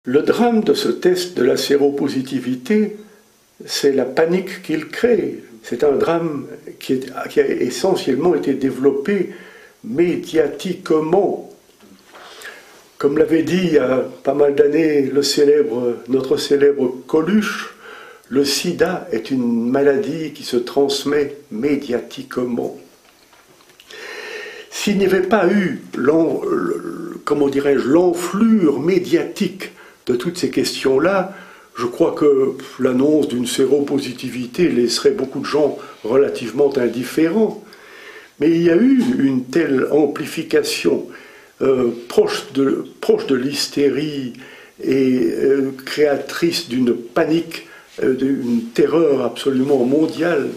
Le drame de ce test de la séropositivité, c'est la panique qu'il crée. C'est un drame qui a essentiellement été développé médiatiquement. Comme l'avait dit il y a pas mal d'années notre célèbre Coluche, le sida est une maladie qui se transmet médiatiquement. S'il n'y avait pas eu l'enflure médiatique de toutes ces questions-là, je crois que l'annonce d'une séropositivité laisserait beaucoup de gens relativement indifférents. Mais il y a eu une telle amplification proche de l'hystérie et créatrice d'une panique, d'une terreur absolument mondiale,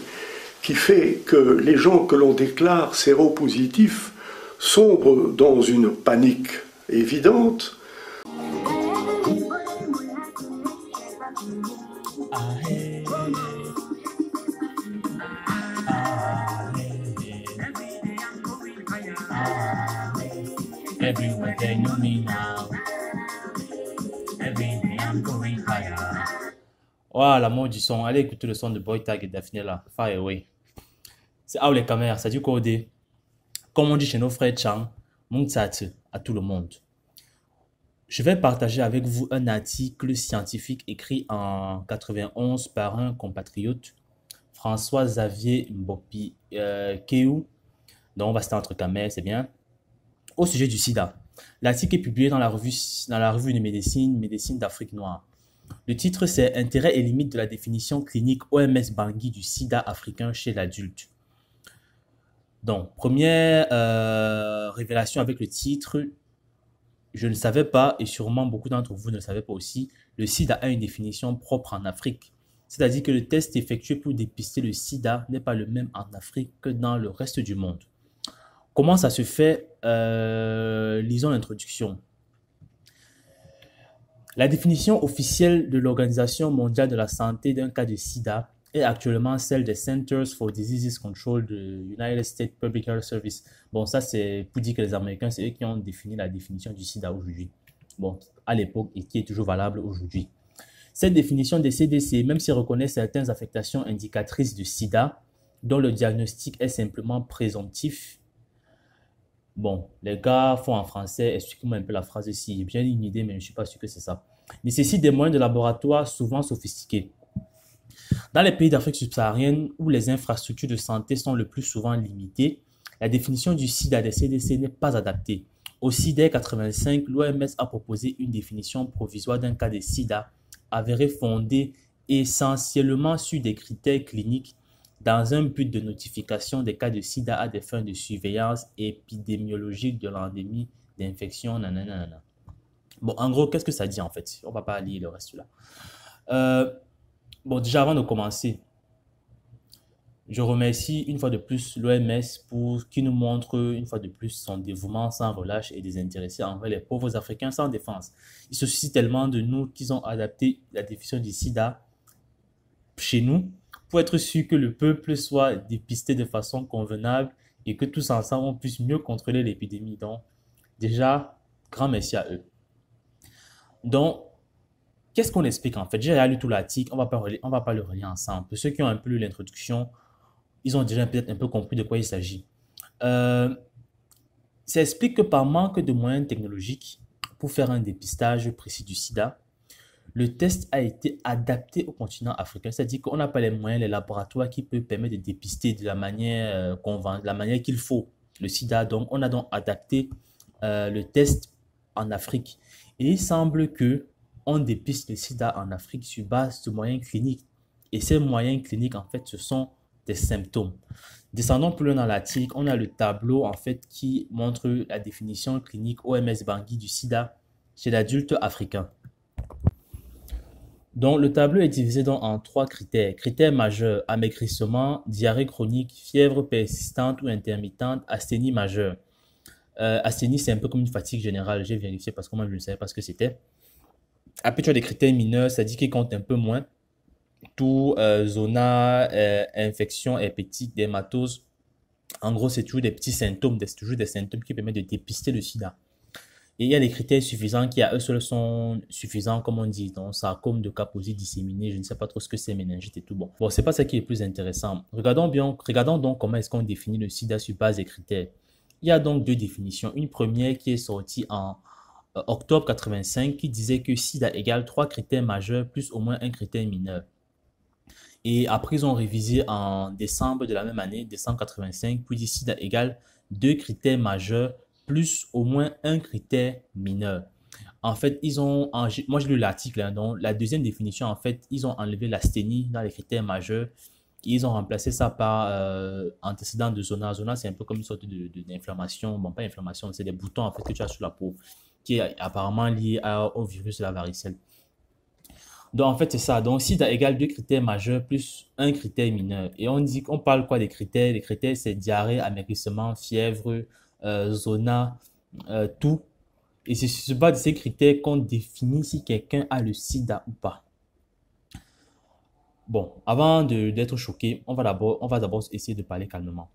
qui fait que les gens que l'on déclare séropositifs sombrent dans une panique évidente. Everywhere they know me now. Every day I'm going higher. Oh, l'amour du son. Allez écouter le son de Boy Tag et Daphne là. Fire away. C'est Out les caméras, ça dit codé. Comme on dit chez nos frères Chang, Mungtsatsu à tout le monde. Je vais partager avec vous un article scientifique écrit en 91 par un compatriote, François-Xavier Mbopi Keou. Donc on va citer entre caméras, c'est bien. Au sujet du sida. L'article est publié dans la revue de Médecine d'Afrique noire. Le titre, c'est Intérêt et limites de la définition clinique OMS Bangui du sida africain chez l'adulte. Donc, première révélation avec le titre, je ne savais pas, et sûrement beaucoup d'entre vous ne le savaient pas aussi, le sida a une définition propre en Afrique. C'est-à-dire que le test effectué pour dépister le sida n'est pas le même en Afrique que dans le reste du monde. Comment ça se fait? Lisons l'introduction. La définition officielle de l'Organisation mondiale de la santé d'un cas de sida est actuellement celle des Centers for Disease Control de United States Public Health Service. Bon, ça c'est pour dire que les Américains, c'est eux qui ont défini la définition du sida aujourd'hui. Bon, à l'époque et qui est toujours valable aujourd'hui. Cette définition des CDC, même s'il reconnaît certaines affectations indicatrices du sida, dont le diagnostic est simplement présomptif. Bon, les gars font en français, expliquez-moi un peu la phrase ici. J'ai bien une idée, mais je ne suis pas sûr que c'est ça. Nécessite des moyens de laboratoire souvent sophistiqués. Dans les pays d'Afrique subsaharienne, où les infrastructures de santé sont le plus souvent limitées, la définition du sida des CDC n'est pas adaptée. Aussi, dès 1985, l'OMS a proposé une définition provisoire d'un cas de sida avéré fondée essentiellement sur des critères cliniques dans un but de notification des cas de sida à des fins de surveillance épidémiologique de l'endémie d'infection. Bon, en gros, qu'est-ce que ça dit en fait? On ne va pas lire le reste là. Bon, déjà avant de commencer, je remercie une fois de plus l'OMS pour qui nous montre une fois de plus son dévouement sans relâche et désintéressé envers les pauvres Africains sans défense. Ils se soucient tellement de nous qu'ils ont adapté la définition du sida chez nous pour être sûr que le peuple soit dépisté de façon convenable et que tous ensemble on puisse mieux contrôler l'épidémie. Donc, déjà, grand merci à eux. Donc, qu'est-ce qu'on explique en fait? J'ai lu tout l'article, on va pas le relire ensemble. Pour ceux qui ont un peu lu l'introduction, ils ont déjà peut-être un peu compris de quoi il s'agit. Ça explique que par manque de moyens technologiques pour faire un dépistage précis du sida, le test a été adapté au continent africain. C'est-à-dire qu'on n'a pas les moyens, les laboratoires qui peuvent permettre de dépister de la manière qu'il faut le sida. Donc, on a donc adapté le test en Afrique. Et il semble que on dépiste le sida en Afrique sur base de moyens cliniques. Et ces moyens cliniques, en fait, ce sont des symptômes. Descendons plus loin dans l'article, on a le tableau, en fait, qui montre la définition clinique OMS Bangui du sida chez l'adulte africain. Donc, le tableau est divisé donc en 3 critères. Critères majeurs, amaigrissement, diarrhée chronique, fièvre persistante ou intermittente, asthénie majeure. Asthénie, c'est un peu comme une fatigue générale. J'ai vérifié parce que moi, je ne savais pas ce que c'était. Après, tu as des critères mineurs, c'est-à-dire qu'ils comptent un peu moins. Tout, zona, infection, herpétique, dermatose. En gros, c'est toujours des petits symptômes, c'est toujours des symptômes qui permettent de dépister le sida. Et il y a des critères suffisants qui à eux seuls sont suffisants, comme on dit, donc sarcome de Kaposi disséminé, je ne sais pas trop ce que c'est, méningite et tout. Bon, c'est pas ça qui est le plus intéressant. Regardons donc comment est-ce qu'on définit le sida sur base des critères. Il y a donc deux définitions. Une première qui est sortie en octobre 85 qui disait que sida égale trois critères majeurs plus au moins un critère mineur. Et après, ils ont révisé en décembre de la même année, décembre 85, puis dit sida égale deux critères majeurs plus au moins un critère mineur. En fait, moi j'ai lu l'article, hein, donc la deuxième définition, en fait, ils ont enlevé l'asthénie dans les critères majeurs. Ils ont remplacé ça par antécédent de zona. Zona, c'est un peu comme une sorte d'inflammation. Bon, pas inflammation, c'est des boutons en fait que tu as sur la peau, qui est apparemment lié au virus de la varicelle. Donc, en fait, c'est ça. Donc, sida égale deux critères majeurs plus un critère mineur. Et on parle quoi des critères? Les critères, c'est diarrhée, amaigrissement, fièvre, zona, tout. Et c'est sur base de ces critères qu'on définit si quelqu'un a le sida ou pas. Bon, avant d'être choqué, on va d'abord essayer de parler calmement.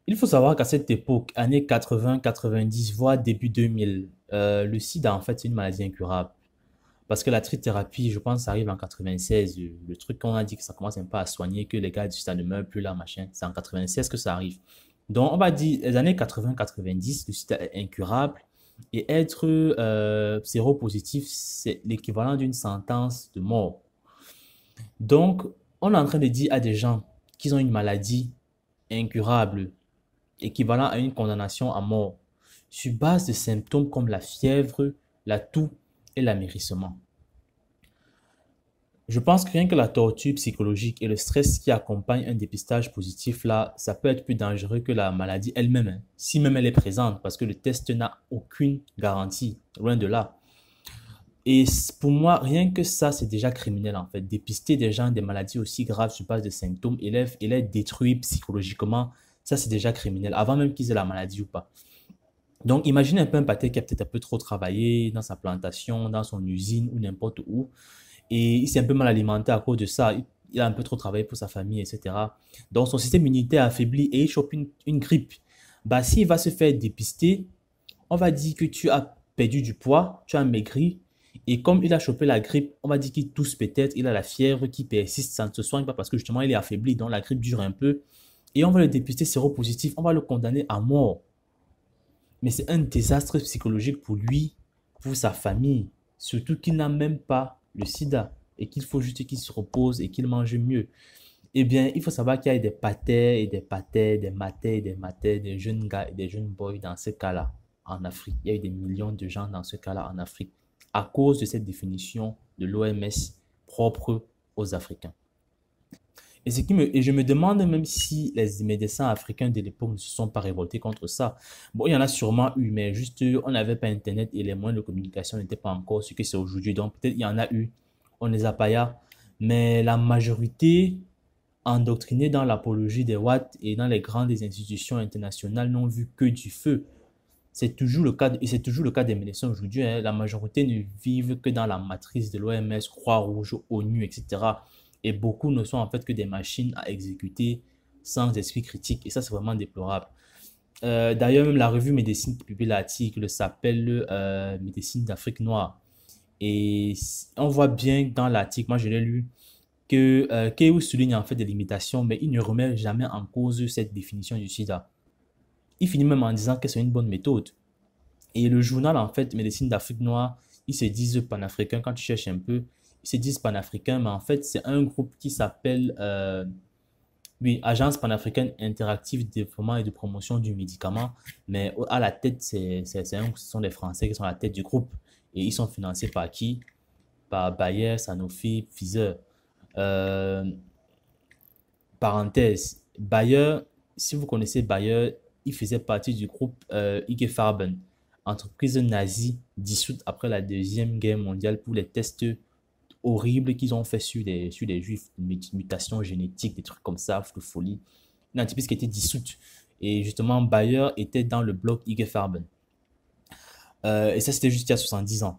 Il faut savoir qu'à cette époque, années 80, 90, voire début 2000, le sida, en fait, c'est une maladie incurable. Parce que la trithérapie, je pense, ça arrive en 96. Le truc qu'on a dit que ça commence un peu à soigner, que les gars du sida ne meurent plus là, machin. C'est en 96 que ça arrive. Donc, on va dire, les années 80-90, le sida est incurable. Et être séropositif, c'est l'équivalent d'une sentence de mort. Donc, on est en train de dire à des gens qu'ils ont une maladie incurable, équivalent à une condamnation à mort, sur base de symptômes comme la fièvre, la toux et l'amérissement. Je pense que rien que la torture psychologique et le stress qui accompagne un dépistage positif, là, ça peut être plus dangereux que la maladie elle-même, hein, si même elle est présente, parce que le test n'a aucune garantie, loin de là. Et pour moi, rien que ça, c'est déjà criminel en fait. Dépister des gens des maladies aussi graves sur base de symptômes et les détruire psychologiquement, ça c'est déjà criminel, avant même qu'ils aient la maladie ou pas. Donc, imaginez un peu un pâté qui a peut-être un peu trop travaillé dans sa plantation, dans son usine ou n'importe où. Et il s'est un peu mal alimenté à cause de ça. Il a un peu trop travaillé pour sa famille, etc. Donc, son système immunitaire affaibli et il chope une grippe. Bah, s'il va se faire dépister, on va dire que tu as perdu du poids, tu as maigri. Et comme il a chopé la grippe, on va dire qu'il tousse peut-être, il a la fièvre qui persiste, ça ne se soigne pas parce que justement il est affaibli, donc la grippe dure un peu. Et on va le dépister séropositif, on va le condamner à mort. Mais c'est un désastre psychologique pour lui, pour sa famille. Surtout qu'il n'a même pas le sida et qu'il faut juste qu'il se repose et qu'il mange mieux. Eh bien, il faut savoir qu'il y a des patères et des patères, des matères et des matères, des jeunes gars et des jeunes boys dans ce cas-là en Afrique. Il y a eu des millions de gens dans ce cas-là en Afrique à cause de cette définition de l'OMS propre aux Africains. Et je me demande même si les médecins africains de l'époque ne se sont pas révoltés contre ça. Bon, il y en a sûrement eu, mais juste, on n'avait pas Internet et les moyens de communication n'étaient pas encore ce que c'est aujourd'hui. Donc, peut-être il y en a eu, on les a pas ya. Mais la majorité, endoctrinés dans l'apologie des Watts et dans les grandes institutions internationales, n'ont vu que du feu. C'est toujours le cas, et c'est toujours le cas des médecins aujourd'hui, hein. La majorité ne vivent que dans la matrice de l'OMS, Croix-Rouge, ONU, etc. Et beaucoup ne sont en fait que des machines à exécuter sans esprit critique. Et ça, c'est vraiment déplorable. D'ailleurs, même la revue Médecine qui publie l'article s'appelle Médecine d'Afrique noire. Et on voit bien dans l'article, moi je l'ai lu, que Keyou souligne en fait des limitations, mais il ne remet jamais en cause cette définition du sida. Il finit même en disant que c'est une bonne méthode. Et le journal, en fait, Médecine d'Afrique noire, ils se disent panafricains quand tu cherches un peu. Ils se disent panafricains, mais en fait, c'est un groupe qui s'appelle oui, Agence panafricaine interactive de développement et de promotion du médicament. Mais à la tête, ce sont les Français qui sont à la tête du groupe. Et ils sont financés par qui? Par Bayer, Sanofi, Pfizer. Euh, Parenthèse, Bayer, si vous connaissez Bayer, il faisait partie du groupe IG Farben, entreprise nazie dissoute après la Deuxième Guerre mondiale pour les tests horribles qu'ils ont fait sur les juifs, mutations génétiques, des trucs comme ça, de folie. Une entreprise qui était dissoute. Et justement, Bayer était dans le bloc IG Farben. Et ça, c'était juste il y a 70 ans.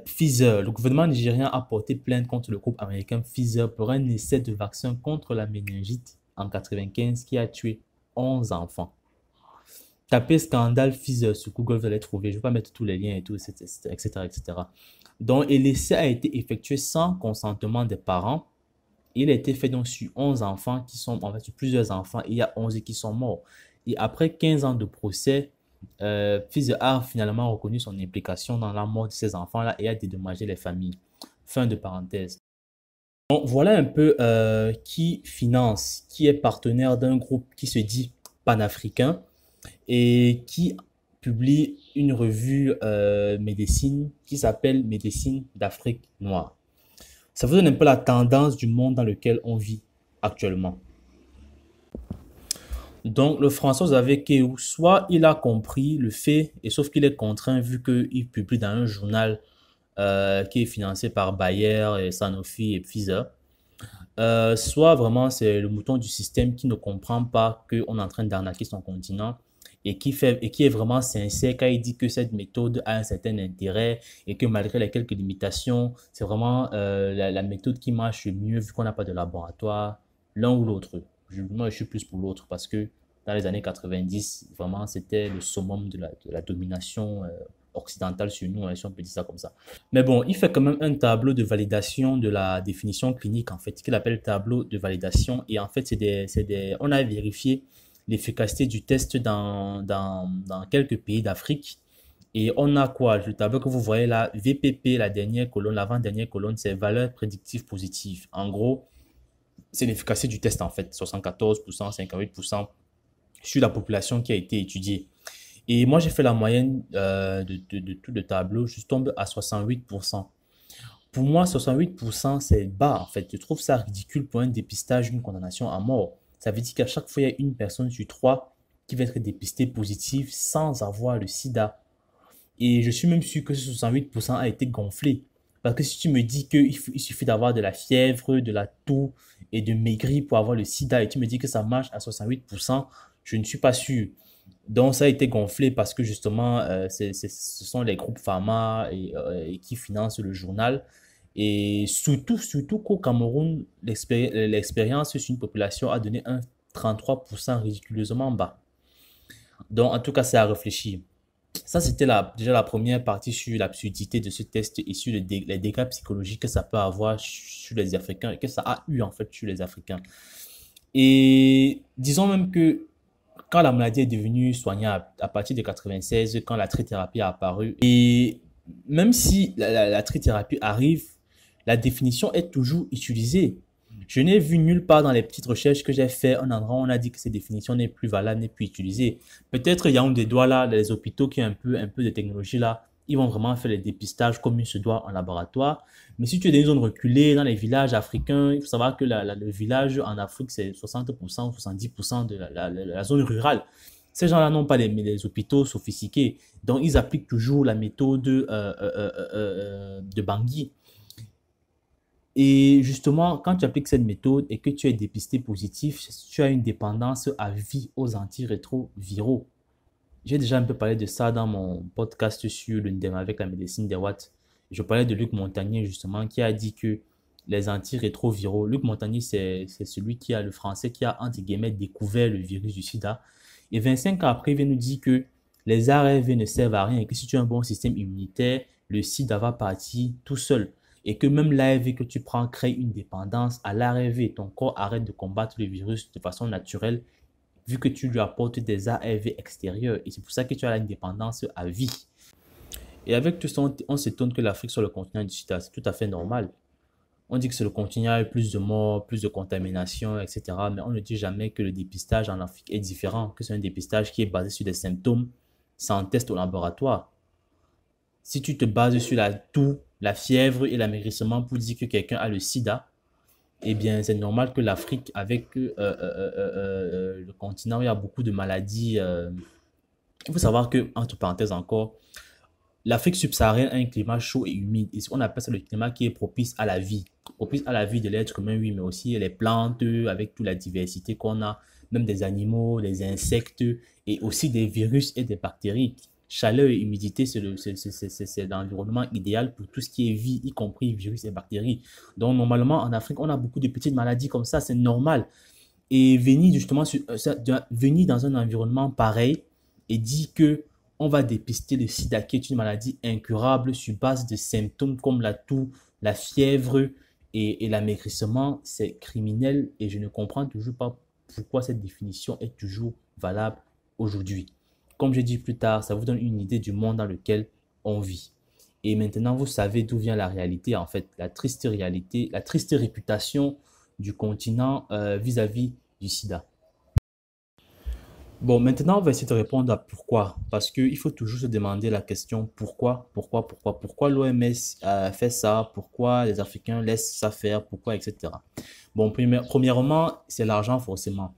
Pfizer, le gouvernement nigérien a porté plainte contre le groupe américain Pfizer pour un essai de vaccin contre la méningite en 95 qui a tué 11 enfants. Tapez scandale FISA sur Google, vous allez trouver. Je ne vais pas mettre tous les liens et tout, etc., etc. Donc, et l'essai a été effectué sans consentement des parents. Il a été fait donc sur 11 enfants qui sont, en fait, sur plusieurs enfants, et il y a 11 qui sont morts. Et après 15 ans de procès, FISA a finalement reconnu son implication dans la mort de ces enfants-là et a dédommagé les familles. Fin de parenthèse. Donc, voilà un peu qui finance, qui est partenaire d'un groupe qui se dit panafricain et qui publie une revue médecine qui s'appelle Médecine d'Afrique noire. Ça vous donne un peu la tendance du monde dans lequel on vit actuellement. Donc, le François Xavier Keyou, soit il a compris le fait, et sauf qu'il est contraint vu qu'il publie dans un journal qui est financé par Bayer, et Sanofi et Pfizer, soit vraiment c'est le mouton du système qui ne comprend pas qu'on est en train d'arnaquer son continent et qui est vraiment sincère quand il dit que cette méthode a un certain intérêt et que malgré les quelques limitations, c'est vraiment la méthode qui marche le mieux vu qu'on n'a pas de laboratoire, l'un ou l'autre. Moi, je suis plus pour l'autre parce que dans les années 90, vraiment, c'était le summum de la domination occidentale sur nous, si on peut dire ça comme ça. Mais bon, il fait quand même un tableau de validation de la définition clinique, en fait, qu'il appelle tableau de validation. Et en fait, on a vérifié l'efficacité du test dans quelques pays d'Afrique. Et on a quoi? Le tableau que vous voyez là, VPP, la dernière colonne, l'avant-dernière colonne, c'est valeur prédictive positive. En gros, c'est l'efficacité du test en fait, 74%, 58% sur la population qui a été étudiée. Et moi, j'ai fait la moyenne de tout le tableau, je tombe à 68%. Pour moi, 68%, c'est bas en fait. Je trouve ça ridicule pour un dépistage d'une condamnation à mort. Ça veut dire qu'à chaque fois, il y a une personne sur trois qui va être dépistée positive sans avoir le sida. Et je suis même sûr que ce 68% a été gonflé. Parce que si tu me dis qu'il suffit d'avoir de la fièvre, de la toux et de maigrir pour avoir le sida, et tu me dis que ça marche à 68%, je ne suis pas sûr. Donc ça a été gonflé parce que justement, ce sont les groupes pharma et qui financent le journal. Et surtout qu'au Cameroun, l'expérience sur une population a donné un 33% ridiculeusement bas. Donc en tout cas, c'est à réfléchir. Ça, c'était déjà la première partie sur l'absurdité de ce test et sur les dégâts psychologiques que ça peut avoir sur les Africains et que ça a eu en fait sur les Africains. Et disons même que quand la maladie est devenue soignable à partir de 96, quand la trithérapie a apparu, et même si la trithérapie arrive, la définition est toujours utilisée. Je n'ai vu nulle part dans les petites recherches que j'ai fait un endroit où on a dit que cette définition n'est plus valable, n'est plus utilisée. Peut-être il y a un des doigts là, les hôpitaux qui ont un peu de technologie là, ils vont vraiment faire les dépistages comme il se doit en laboratoire. Mais si tu es dans une zone reculée, dans les villages africains, il faut savoir que le village en Afrique, c'est 60% ou 70% de la zone rurale. Ces gens-là n'ont pas les hôpitaux sophistiqués. Donc, ils appliquent toujours la méthode de Bangui. Et justement, quand tu appliques cette méthode et que tu es dépisté positif, tu as une dépendance à vie aux antirétroviraux. J'ai déjà un peu parlé de ça dans mon podcast sur le NDEM avec la médecine des Watts. Je parlais de Luc Montagnier justement qui a dit que les antirétroviraux, Luc Montagnier c'est celui qui a le français qui a entre guillemets découvert le virus du sida. Et 25 ans après, il vient nous dire que les ARV ne servent à rien et que si tu as un bon système immunitaire, le sida va partir tout seul. Et que même l'ARV que tu prends crée une dépendance à l'ARV. Ton corps arrête de combattre le virus de façon naturelle vu que tu lui apportes des ARV extérieurs. Et c'est pour ça que tu as une dépendance à vie. Et avec tout ça, on s'étonne que l'Afrique soit le continent du sida. C'est tout à fait normal. On dit que c'est le continent avec plus de morts, plus de contamination, etc. Mais on ne dit jamais que le dépistage en Afrique est différent, que c'est un dépistage qui est basé sur des symptômes sans test au laboratoire. Si tu te bases sur la toux, la fièvre et l'amaigrissement pour dire que quelqu'un a le sida, eh bien, c'est normal que l'Afrique, avec le continent où il y a beaucoup de maladies, il faut savoir que, entre parenthèses encore, l'Afrique subsaharienne a un climat chaud et humide. Et on appelle ça le climat qui est propice à la vie. Propice à la vie de l'être humain, oui, mais aussi les plantes, avec toute la diversité qu'on a, même des animaux, des insectes, et aussi des virus et des bactéries. Chaleur et humidité, c'est l'environnement idéal pour tout ce qui est vie, y compris virus et bactéries. Donc, normalement, en Afrique, on a beaucoup de petites maladies comme ça, c'est normal. Et venir justement venir dans un environnement pareil et dit que on va dépister le sida, qui est une maladie incurable sur base de symptômes comme la toux, la fièvre et l'amaigrissement, c'est criminel et je ne comprends toujours pas pourquoi cette définition est toujours valable aujourd'hui. Comme je dis plus tard, ça vous donne une idée du monde dans lequel on vit. Et maintenant, vous savez d'où vient la réalité, en fait, la triste réalité, la triste réputation du continent vis-à-vis du sida. Bon, maintenant, on va essayer de répondre à pourquoi. Parce qu'il faut toujours se demander la question pourquoi l'OMS fait ça, pourquoi les Africains laissent ça faire, pourquoi, etc. Bon, premièrement, c'est l'argent forcément.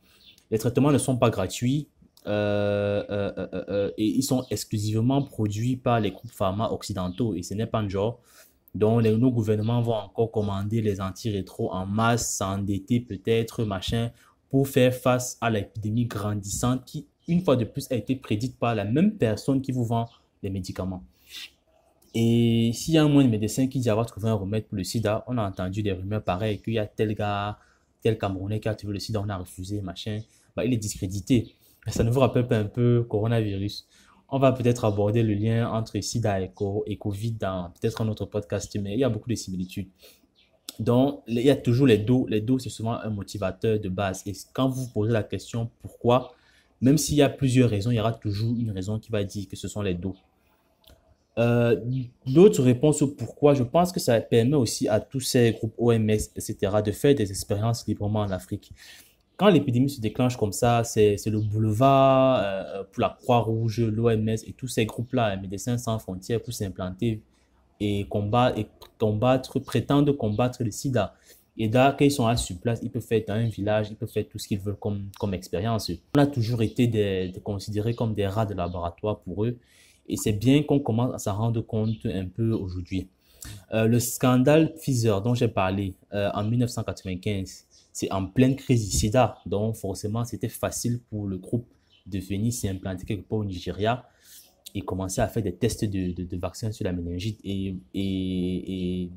Les traitements ne sont pas gratuits et ils sont exclusivement produits par les groupes pharma occidentaux et ce n'est pas un genre. Donc, nos gouvernements vont encore commander les antirétros en masse, s'endetter peut-être, machin, pour faire face à l'épidémie grandissante qui, une fois de plus, a été prédite par la même personne qui vous vend les médicaments. Et s'il y a un moyen de médecin qui dit avoir trouvé un remède pour le sida, on a entendu des rumeurs pareilles qu'il y a tel gars, tel Camerounais qui a trouvé le sida, on a refusé, machin. Bah, il est discrédité. Ça ne vous rappelle pas un peu coronavirus? On va peut-être aborder le lien entre sida et Covid dans peut-être un autre podcast, mais il y a beaucoup de similitudes. Donc, il y a toujours les dos. Les dos, c'est souvent un motivateur de base. Et quand vous vous posez la question pourquoi, même s'il y a plusieurs raisons, il y aura toujours une raison qui va dire que ce sont les dos. L'autre réponse au pourquoi, je pense que ça permet aussi à tous ces groupes OMS, etc., de faire des expériences librement en Afrique. Quand l'épidémie se déclenche comme ça, c'est le boulevard pour la Croix-Rouge, l'OMS et tous ces groupes-là, Médecins sans frontières, pour s'implanter et prétendent combattre le sida. Et là, quand ils sont là sur place, ils peuvent faire dans un village, ils peuvent faire tout ce qu'ils veulent comme expérience. On a toujours été considérés comme des rats de laboratoire pour eux. Et c'est bien qu'on commence à s'en rendre compte un peu aujourd'hui. Le scandale Pfizer dont j'ai parlé en 1995, c'est en pleine crise du sida. Donc forcément, c'était facile pour le groupe de venir s'implanter quelque part au Nigeria et commencer à faire des tests de vaccins sur la méningite. Et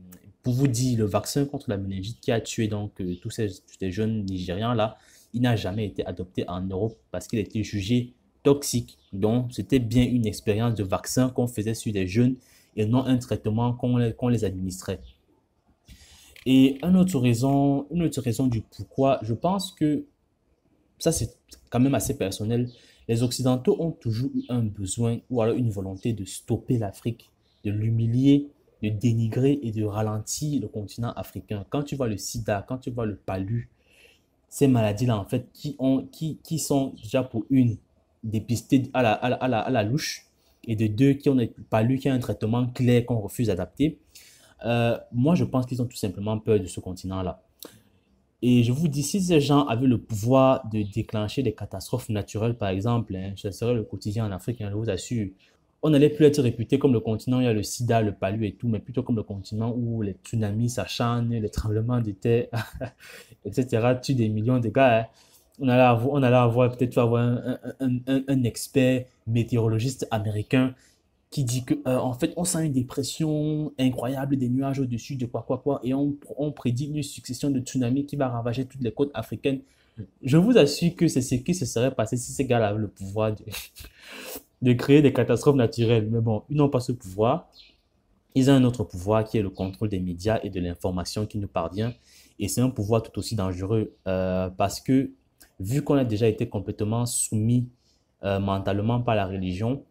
pour vous dire, le vaccin contre la méningite qui a tué donc tous ces jeunes Nigérians-là, il n'a jamais été adopté en Europe parce qu'il a été jugé toxique. Donc, c'était bien une expérience de vaccin qu'on faisait sur des jeunes et non un traitement qu'on les administrait. Et une autre raison du pourquoi, je pense que ça c'est quand même assez personnel. Les Occidentaux ont toujours eu un besoin ou alors une volonté de stopper l'Afrique, de l'humilier, de dénigrer et de ralentir le continent africain. Quand tu vois le sida, quand tu vois le palu, ces maladies-là en fait qui sont déjà pour une dépistées à la louche et de deux qui ont pas lu qu'il y a un traitement clair qu'on refuse d'adapter. Moi, je pense qu'ils ont tout simplement peur de ce continent-là. Et je vous dis, si ces gens avaient le pouvoir de déclencher des catastrophes naturelles, par exemple, hein, ce serait le quotidien en Afrique, hein, je vous assure. On n'allait plus être réputé comme le continent où il y a le sida, le palu et tout, mais plutôt comme le continent où les tsunamis s'acharnent, les tremblements de terre, etc., tuent des millions de gars. Hein. On allait avoir peut-être avoir un expert météorologiste américain qui dit que en fait on sent une dépression incroyable, des nuages au-dessus de quoi et on prédit une succession de tsunamis qui va ravager toutes les côtes africaines. Je vous assure que c'est ce qui se serait passé si ces gars avaient le pouvoir de créer des catastrophes naturelles. Mais bon, ils n'ont pas ce pouvoir. Ils ont un autre pouvoir qui est le contrôle des médias et de l'information qui nous parvient. Et c'est un pouvoir tout aussi dangereux parce que vu qu'on a déjà été complètement soumis mentalement par la religion,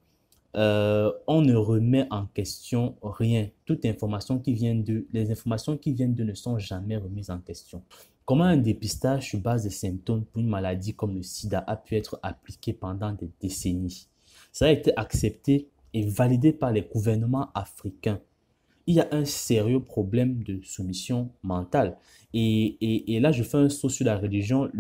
on ne remet en question rien. Les informations qui viennent d'eux ne sont jamais remises en question. Comment un dépistage sur base de symptômes pour une maladie comme le sida a pu être appliqué pendant des décennies? Ça a été accepté et validé par les gouvernements africains. Il y a un sérieux problème de soumission mentale. Et là, je fais un saut sur la religion.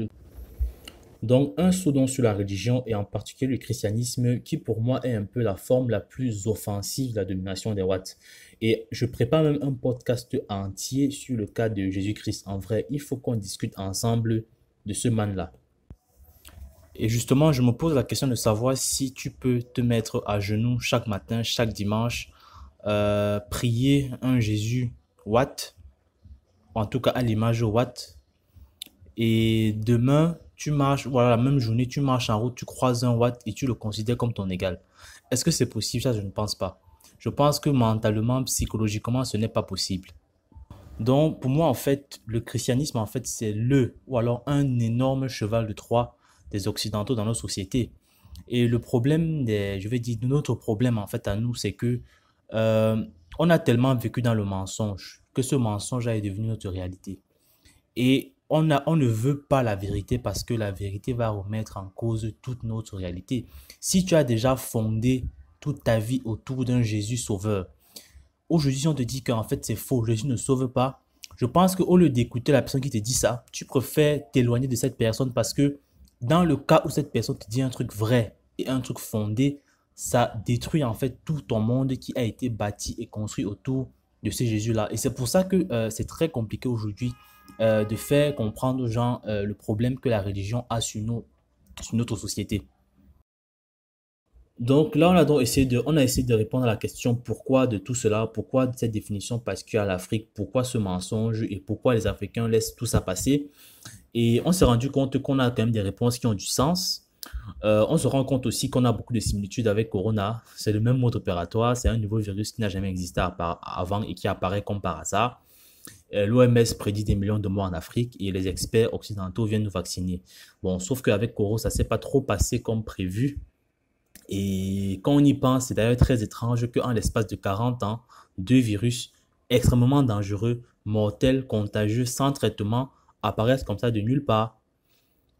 Donc, un saut donc sur la religion et en particulier le christianisme qui pour moi est un peu la forme la plus offensive de la domination des Watts. Et je prépare même un podcast entier sur le cas de Jésus-Christ. En vrai, il faut qu'on discute ensemble de ce man-là. Et justement, je me pose la question de savoir si tu peux te mettre à genoux chaque matin, chaque dimanche, prier un Jésus Watt, en tout cas à l'image Watt, et demain tu marches, voilà, la même journée, tu marches en route, tu croises un Watt et tu le considères comme ton égal. Est-ce que c'est possible? Ça, je ne pense pas. Je pense que mentalement, psychologiquement, ce n'est pas possible. Donc, pour moi, en fait, le christianisme, en fait, c'est ou alors un énorme cheval de Troie des Occidentaux dans nos sociétés. Et le problème je vais dire, notre problème, en fait, à nous, c'est que euh, on a tellement vécu dans le mensonge que ce mensonge est devenu notre réalité. Et on ne veut pas la vérité parce que la vérité va remettre en cause toute notre réalité. Si tu as déjà fondé toute ta vie autour d'un Jésus sauveur, aujourd'hui, si on te dit qu'en fait c'est faux, Jésus ne sauve pas, je pense qu'au lieu d'écouter la personne qui te dit ça, tu préfères t'éloigner de cette personne parce que dans le cas où cette personne te dit un truc vrai et un truc fondé, ça détruit en fait tout ton monde qui a été bâti et construit autour de ce Jésus-là. Et c'est pour ça que c'est très compliqué aujourd'hui de faire comprendre aux gens le problème que la religion a sur notre société. Donc là, on a essayé de répondre à la question pourquoi de tout cela, pourquoi cette définition particulière à l'Afrique, pourquoi ce mensonge et pourquoi les Africains laissent tout ça passer. Et on s'est rendu compte qu'on a quand même des réponses qui ont du sens. On se rend compte aussi qu'on a beaucoup de similitudes avec Corona. C'est le même mode opératoire, c'est un nouveau virus qui n'a jamais existé avant et qui apparaît comme par hasard. L'OMS prédit des millions de morts en Afrique et les experts occidentaux viennent nous vacciner. Bon, sauf qu'avec Corona, ça ne s'est pas trop passé comme prévu. Et quand on y pense, c'est d'ailleurs très étrange qu'en l'espace de 40 ans, deux virus extrêmement dangereux, mortels, contagieux, sans traitement, apparaissent comme ça de nulle part.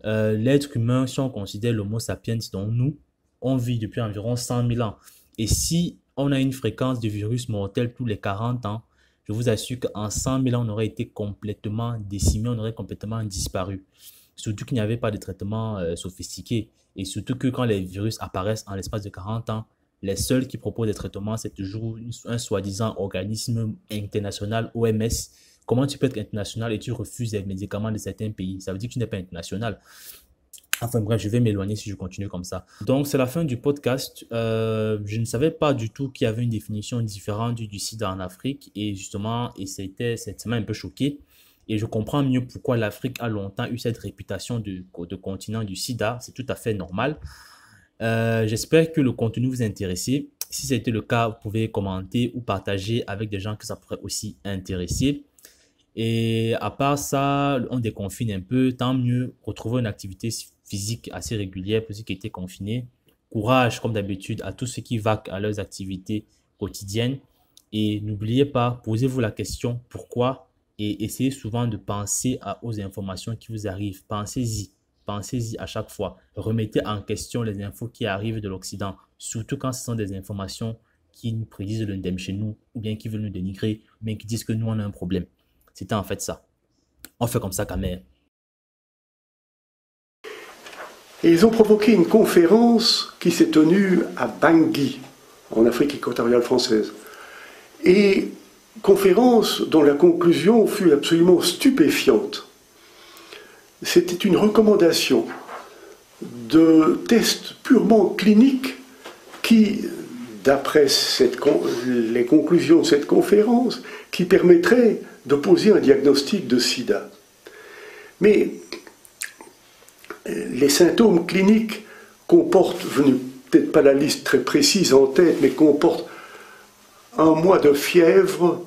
L'être humain, si on considère l'Homo sapiens dont nous, on vit depuis environ 100 000 ans. Et si on a une fréquence de virus mortels tous les 40 ans, je vous assure qu'en 100 000 ans, on aurait été complètement décimé, on aurait complètement disparu. Surtout qu'il n'y avait pas de traitement sophistiqué. Et surtout que quand les virus apparaissent en l'espace de 40 ans, les seuls qui proposent des traitements, c'est toujours un soi-disant organisme international, OMS. Comment tu peux être international et tu refuses les médicaments de certains pays? Ça veut dire que tu n'es pas international. Enfin bref, je vais m'éloigner si je continue comme ça. Donc c'est la fin du podcast. Je ne savais pas du tout qu'il y avait une définition différente du sida en Afrique. Et justement, ça m'a un peu choqué. Et je comprends mieux pourquoi l'Afrique a longtemps eu cette réputation de continent du sida. C'est tout à fait normal. J'espère que le contenu vous a intéressé. Si c'était le cas, vous pouvez commenter ou partager avec des gens que ça pourrait aussi intéresser. Et à part ça, on déconfine un peu. Tant mieux, retrouver une activité physique assez régulière pour ceux qui étaient confinés. Courage, comme d'habitude, à tous ceux qui vaquent à leurs activités quotidiennes. Et n'oubliez pas, posez-vous la question pourquoi et essayez souvent de penser aux informations qui vous arrivent. Pensez-y à chaque fois. Remettez en question les infos qui arrivent de l'Occident, surtout quand ce sont des informations qui nous prédisent l'indemne chez nous, ou bien qui veulent nous dénigrer, ou bien qui disent que nous on a un problème. C'était en fait ça. On fait comme ça quand même. Et ils ont provoqué une conférence qui s'est tenue à Bangui, en Afrique équatoriale française. Et conférence dont la conclusion fut absolument stupéfiante. C'était une recommandation de tests purement cliniques qui, d'après les conclusions de cette conférence, qui permettraient de poser un diagnostic de sida. Mais les symptômes cliniques comportent, je n'ai peut-être pas la liste très précise en tête, mais comportent un mois de fièvre,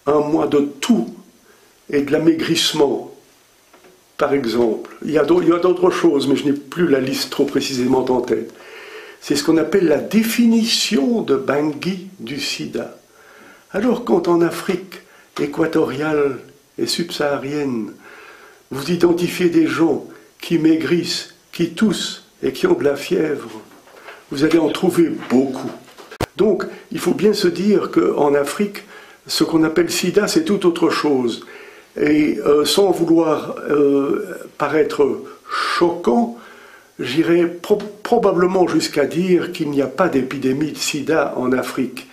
un mois de toux et de l'amaigrissement, par exemple. Il y a d'autres choses, mais je n'ai plus la liste trop précisément en tête. C'est ce qu'on appelle la définition de Bangui du sida. Alors quand en Afrique équatoriale et subsaharienne, vous identifiez des gens qui maigrissent, qui toussent et qui ont de la fièvre, vous allez en trouver beaucoup. Donc, il faut bien se dire qu'en Afrique, ce qu'on appelle sida, c'est tout autre chose. Et sans vouloir paraître choquant, j'irais probablement jusqu'à dire qu'il n'y a pas d'épidémie de sida en Afrique.